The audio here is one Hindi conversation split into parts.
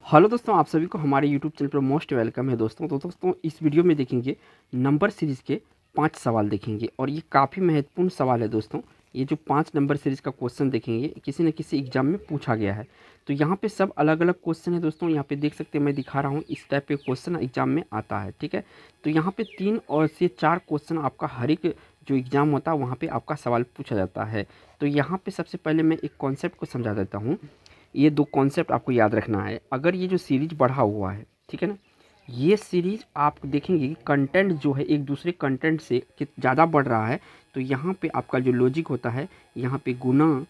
हेलो दोस्तों, आप सभी को हमारे यूट्यूब चैनल पर मोस्ट वेलकम है दोस्तों। तो दोस्तों इस वीडियो में देखेंगे नंबर सीरीज़ के 5 सवाल देखेंगे और ये काफ़ी महत्वपूर्ण सवाल है दोस्तों। ये जो 5 नंबर सीरीज़ का क्वेश्चन देखेंगे किसी न किसी एग्जाम में पूछा गया है। तो यहाँ पे सब अलग अलग क्वेश्चन है दोस्तों। यहाँ पे देख सकते हैं, मैं दिखा रहा हूँ, इस टाइप के क्वेश्चन एग्जाम में आता है। ठीक है, तो यहाँ पे 3 और से 4 क्वेश्चन आपका हर एक जो एग्ज़ाम होता है वहाँ पे आपका सवाल पूछा जाता है। तो यहाँ पे सबसे पहले मैं एक कॉन्सेप्ट को समझा देता हूँ। ये 2 कॉन्सेप्ट आपको याद रखना है। अगर ये जो सीरीज बढ़ा हुआ है, ठीक है ना, ये सीरीज आप देखेंगे कि कंटेंट जो है एक दूसरे कंटेंट से ज़्यादा बढ़ रहा है, तो यहाँ पे आपका जो लॉजिक होता है, यहाँ पे गुना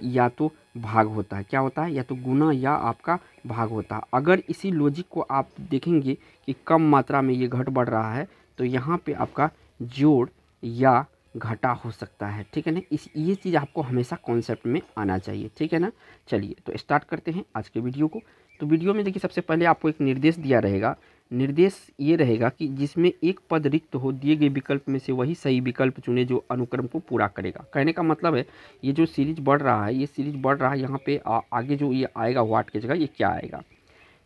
या तो भाग होता है। क्या होता है? या तो गुना या आपका भाग होता है। अगर इसी लॉजिक को आप देखेंगे कि कम मात्रा में ये घट बढ़ रहा है, तो यहाँ पे आपका जोड़ या घटा हो सकता है। ठीक है ना, ये चीज़ आपको हमेशा कॉन्सेप्ट में आना चाहिए। ठीक है ना, चलिए तो स्टार्ट करते हैं आज के वीडियो को। तो वीडियो में देखिए, सबसे पहले आपको एक निर्देश दिया रहेगा। निर्देश ये रहेगा कि जिसमें एक पद रिक्त हो, दिए गए विकल्प में से वही सही विकल्प चुने जो अनुक्रम को पूरा करेगा। कहने का मतलब है, ये जो सीरीज बढ़ रहा है, ये सीरीज बढ़ रहा है, यहाँ पे आगे जो ये आएगा व्हाट की जगह ये क्या आएगा।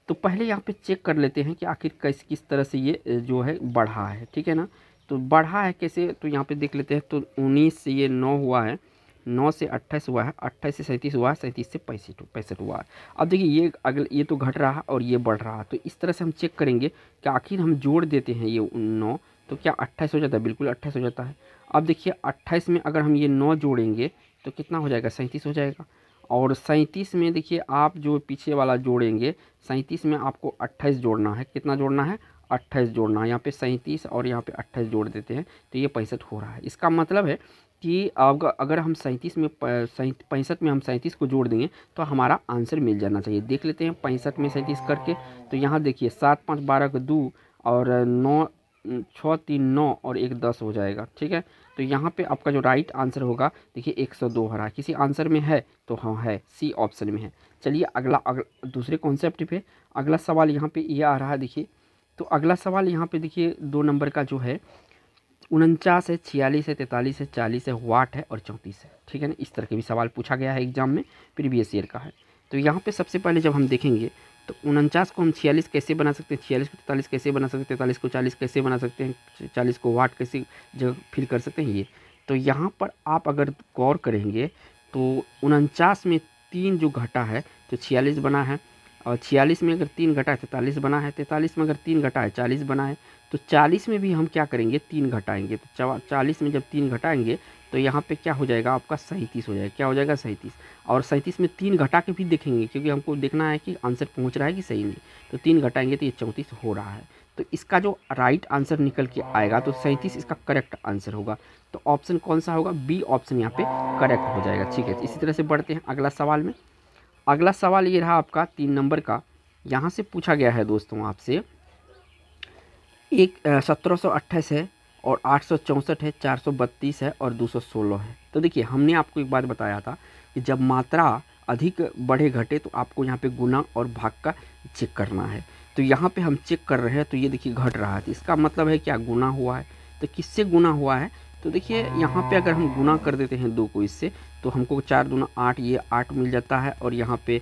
तो पहले यहाँ पे चेक कर लेते हैं कि आखिर किस तरह से ये जो है बढ़ा है। ठीक है ना, तो बढ़ा है कैसे, तो यहाँ पे देख लेते हैं। तो 19 से ये 9 हुआ है, 9 से 28 हुआ है, 28 से 37 हुआ है, 37 से 65 हुआ है। अब देखिए, ये तो घट रहा है और ये बढ़ रहा है। तो इस तरह से हम चेक करेंगे कि आखिर हम जोड़ देते हैं ये 9, तो क्या 28 हो जाता है? बिल्कुल 28 हो जाता है। अब देखिए 28 में अगर हम ये 9 जोड़ेंगे तो कितना हो जाएगा? 37 हो जाएगा। और 37 में देखिए, आप जो पीछे वाला जोड़ेंगे, 37 में आपको 28 जोड़ना है। कितना जोड़ना है? 28 जोड़ना है। यहाँ पे 37 और यहाँ पे 28 जोड़ देते हैं तो ये 65 हो रहा है। इसका मतलब है कि अगर हम 37 में 65 में हम 37 को जोड़ देंगे तो हमारा आंसर मिल जाना चाहिए। देख लेते हैं 65 में 37 करके। तो यहाँ देखिए 7 5 12 का 2 और 9 6 3 9 और 1 10 हो जाएगा। ठीक है, तो यहाँ पे आपका जो राइट आंसर होगा, देखिए 102 हो रहा है। किसी आंसर में है तो हाँ है, सी ऑप्शन में है। चलिए अगला दूसरे कॉन्सेप्ट पे अगला सवाल यहाँ पे ये आ रहा है। देखिए, तो अगला सवाल यहाँ पे देखिए 2 नंबर का जो है 49 है, 46 है, 43 है, 40 है, वाट है और 34 है। ठीक है ना, इस तरह के भी सवाल पूछा गया है एग्जाम में, प्रीवियस ईयर का है। तो यहाँ पे सबसे पहले जब हम देखेंगे तो 49 को हम 46 कैसे बना सकते हैं, 46 को 43 कैसे बना सकते हैं, 43 को 40 कैसे बना सकते हैं, 40 को वाट कैसे जगह फिल कर सकते हैं ये। तो यहाँ पर आप अगर गौर करेंगे तो 49 में 3 जो घटा है तो 46 बना है, और 46 में अगर 3 घटा है 43 बना है, 43 में अगर 3 घटा है 40 बना है। तो 40 में भी हम क्या करेंगे? 3 घटाएंगे। तो 40 में जब 3 घटाएंगे तो यहाँ पे क्या हो जाएगा? आपका 37 हो जाएगा। क्या हो जाएगा? 37। और 37 में 3 घटा के भी देखेंगे, क्योंकि हमको देखना है कि आंसर पहुँच रहा है कि सही नहीं। तो 3 घटाएंगे तो ये 34 हो रहा है। तो इसका जो राइट आंसर निकल के आएगा तो 37 इसका करेक्ट आंसर होगा। तो ऑप्शन कौन सा होगा? बी ऑप्शन यहाँ पे करेक्ट हो जाएगा। ठीक है, इसी तरह से बढ़ते हैं अगला सवाल में। अगला सवाल ये रहा आपका 3 नंबर का। यहाँ से पूछा गया है दोस्तों आपसे, 1728 है और 864 है, 432 है और 216 है। तो देखिए, हमने आपको एक बात बताया था कि जब मात्रा अधिक बढ़े घटे तो आपको यहाँ पे गुना और भाग का चेक करना है। तो यहाँ पे हम चेक कर रहे हैं, तो ये देखिए घट रहा है, तो इसका मतलब है क्या? गुना हुआ है। तो किससे गुना हुआ है? तो देखिए यहाँ पे अगर हम गुना कर देते हैं 2 को इससे, तो हमको 4 दूना 8, ये 8 मिल जाता है। और यहाँ पे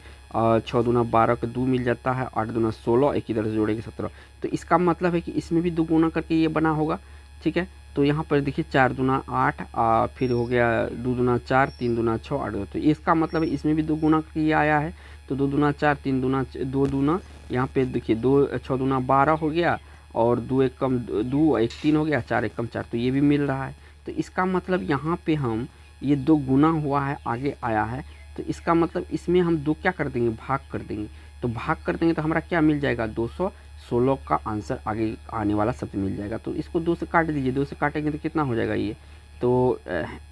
6 दूना 12 का 2 मिल जाता है, 8 दूना 16, एक इधर से जोड़ेंगे 17। तो इसका मतलब है कि इसमें भी 2 गुना करके ये बना होगा। ठीक है, तो यहाँ पर देखिए 4 दूना 8, फिर हो गया 2 दूना 4, 3 दूना 6, 8 2। तो इसका मतलब है इसमें भी 2 गुना करके ये आया है। तो 2 दूना 4, 3 दूना 2 दूना, यहाँ पे देखिए 2 6 दूना 12 हो गया, और 2 एक कम 2, 1 3 हो गया, 4 एक कम 4, तो ये भी मिल रहा है। तो इसका मतलब यहाँ पे हम ये 2 गुना हुआ है, आगे आया है। तो इसका मतलब इसमें हम 2 क्या कर देंगे? भाग कर देंगे। तो भाग कर देंगे तो हमारा क्या मिल जाएगा? 216 का आंसर आगे आने वाला शब्द मिल जाएगा। तो इसको 2 से काट दीजिए, 2 से काटेंगे तो कितना हो जाएगा ये? तो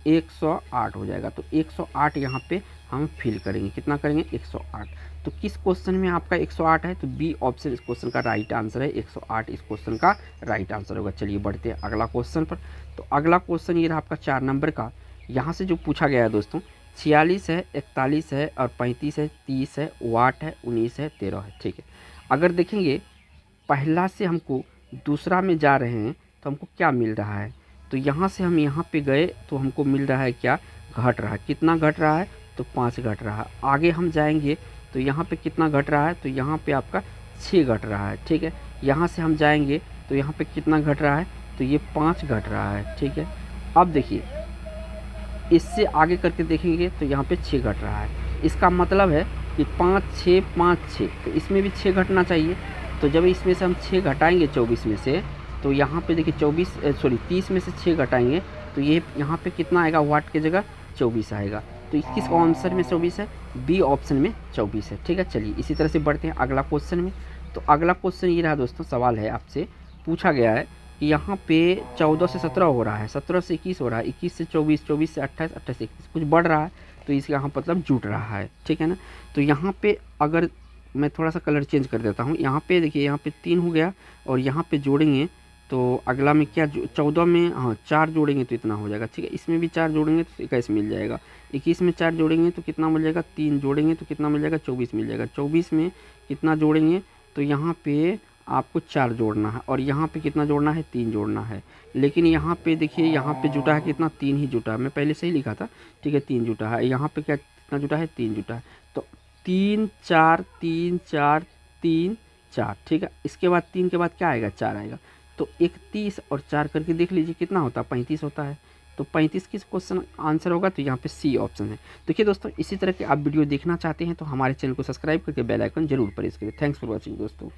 108 हो जाएगा। तो 108 यहाँ पे हम फिल करेंगे। कितना करेंगे? 108। तो किस क्वेश्चन में आपका 108 है? तो बी ऑप्शन इस क्वेश्चन का राइट आंसर है। 108 इस क्वेश्चन का राइट आंसर होगा। चलिए बढ़ते हैं अगला क्वेश्चन पर। तो अगला क्वेश्चन ये रहा आपका 4 नंबर का। यहाँ से जो पूछा गया है दोस्तों, 46 है, 41 है और 35 है, 30 है, वाट है, 19 है, 13 है। ठीक है, अगर देखेंगे पहला से हमको दूसरा में जा रहे हैं तो हमको क्या मिल रहा है? तो यहाँ से हम यहाँ पे गए तो हमको मिल रहा है क्या? घट रहा है। कितना घट रहा है? तो 5 घट रहा है। आगे हम जाएंगे तो यहाँ पे कितना घट रहा है, तो यहाँ पे आपका 6 घट रहा है, ठीक है। यहाँ से हम जाएंगे तो यहाँ पे कितना घट रहा है, तो ये 5 घट रहा है, ठीक है। अब देखिए इससे आगे करके देखेंगे तो यहाँ पे 6 घट रहा है। इसका मतलब है कि 5 6 5 6, तो इसमें भी 6 घटना चाहिए। तो जब इसमें से हम 6 घटाएंगे 24 में से, तो यहाँ पे देखिए 30 में से 6 घटाएंगे तो ये यहाँ पे कितना आएगा, वाट की जगह 24 आएगा। तो किस आंसर में 24 है, बी ऑप्शन में 24 है, ठीक है। चलिए इसी तरह से बढ़ते हैं अगला क्वेश्चन में। तो अगला क्वेश्चन ये रहा दोस्तों, सवाल है आपसे पूछा गया है कि यहाँ पे 14 से 17 हो रहा है, 17 से 21 हो रहा है, 21 से 24, 24 से 28, 28 से 21, कुछ बढ़ रहा है, तो इसका यहाँ मतलब जुट रहा है, ठीक है ना। तो यहाँ पे अगर मैं थोड़ा सा कलर चेंज कर देता हूँ, यहाँ पे देखिए यहाँ पे 3 हो गया और यहाँ पे जोड़ेंगे तो अगला में क्या 14 में, हाँ 4 जोड़ेंगे तो इतना हो जाएगा, ठीक है। इसमें भी 4 जोड़ेंगे तो 21 मिल जाएगा। 21 में 4 जोड़ेंगे तो कितना मिल जाएगा, 3 जोड़ेंगे तो कितना मिल जाएगा, 24 मिल जाएगा। 24 में कितना जोड़ेंगे, तो यहाँ पे आपको 4 जोड़ना है और यहाँ पे कितना जोड़ना है, 3 जोड़ना है। लेकिन यहाँ पे देखिए यहाँ पे जुटा है कितना, 3 ही जुटा है, मैं पहले से ही लिखा था, ठीक है। 3 जुटा है, यहाँ पे क्या कितना जुटा है, 3 जुटा है। तो 3 4 3 4 3 4, ठीक है। इसके बाद 3 के बाद क्या आएगा, 4 आएगा। तो 31 और 4 करके देख लीजिए कितना होता है, 35 होता है। तो 35 किस क्वेश्चन आंसर होगा, तो यहाँ पे सी ऑप्शन है। देखिए दोस्तों इसी तरह के आप वीडियो देखना चाहते हैं तो हमारे चैनल को सब्सक्राइब करके बेल आइकन जरूर प्रेस करें। थैंक्स फॉर वॉचिंग दोस्तों।